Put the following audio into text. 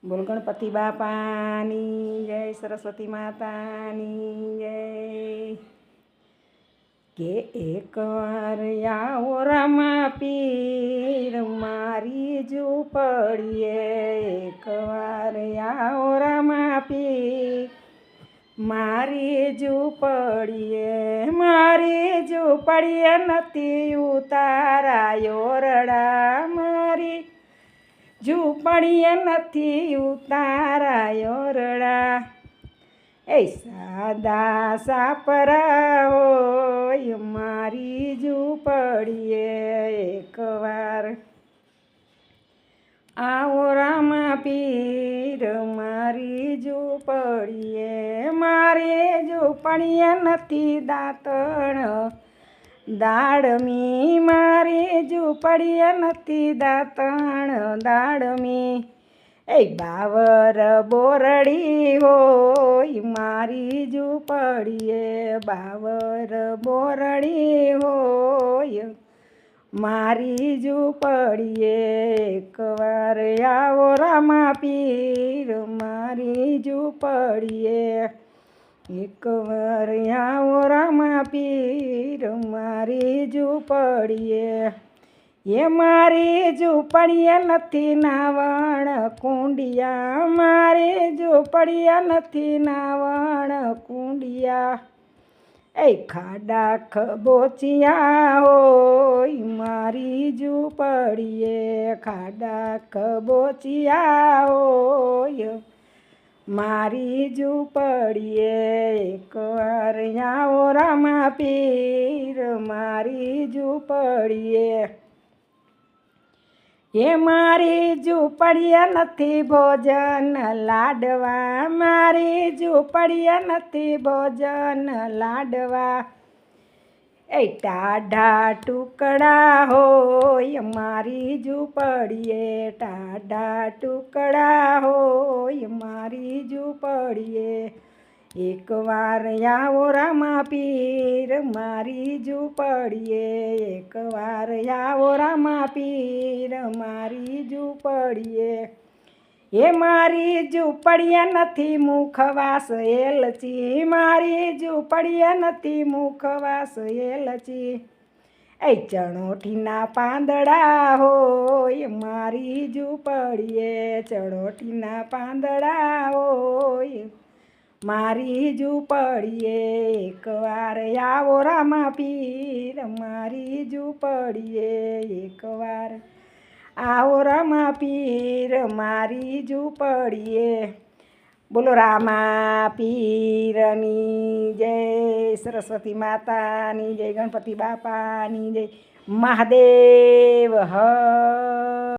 બોલ ગણપતિ બાપાની જય, સરસ્વતી માતાની જય। કે એકવાર આવો રામા પીર મારી ઝૂંપડીએ, એકવાર આવો રામા પીર મારી ઝૂંપડીએ, મારી ઝૂંપડીએ નથી ઉતારાયો રડા, મારી ઝૂંપડીએ નથી ઉતારાયો રડા। એ સાદા સાપરા હોય મારી ઝૂંપડીએ, એકવાર આવો રામા પીર મારી ઝૂંપડીએ, મારી ઝૂંપડીએ નથી દાંતણ દાડમી, મારી ઝૂંપડીએ નથી દાંતણ દાડમી। એ બાવર બોરડી હોય મારી ઝૂંપડીએ, બાવર બોરડી હોય મારી ઝૂંપડીએ, એકવાર આવો રામા પીર મારી ઝૂંપડીએ, એકવાર આવો રામા પીર મારી ઝૂંપડીએ। એ મારી ઝૂંપડીએ નથી નાવણ કુંડિયા, મારી ઝૂંપડીએ નથી નાવણ કુંડિયા। એ ખાડા ખબોચિયા હોય મારી ઝૂંપડીએ, ખાડા ખબોચિયા હોય મારી ઝૂંપડીએ, એકવાર આવો રામા પીર મારી ઝૂંપડીએ। એ મારી ઝૂંપડીએ નથી ભોજન લાડવા, મારી ઝૂંપડીએ નથી ભોજન લાડવા। એ ટાઢા ટુકડા હોય મારી ઝૂંપડીએ, ટાઢા ટુકડા હોય મારી ઝૂંપડીએ, એકવાર આવો રામા પીર મારી ઝૂંપડીએ, એકવાર આવો રામા પીર મારી ઝૂંપડીએ। એ મારી ઝૂંપડીએ નથી મુખવાસ એલચી, મારી ઝૂંપડીએ નથી મુખવાસ એલચી। એ ચણોઠીના પાંદડા હોય મારી ઝૂંપડીએ, ચણોઠીના પાંદડા હોય મારી ઝૂંપડીએ, એકવાર આવો રામા પીર મારી ઝૂંપડીએ, એકવાર આવો રામા પીર મારી ઝૂંપડીએ। બોલો રામા પીરની જય, સરસ્વતી માતાની જય, ગણપતિ બાપાની જય, મહાદેવ હ।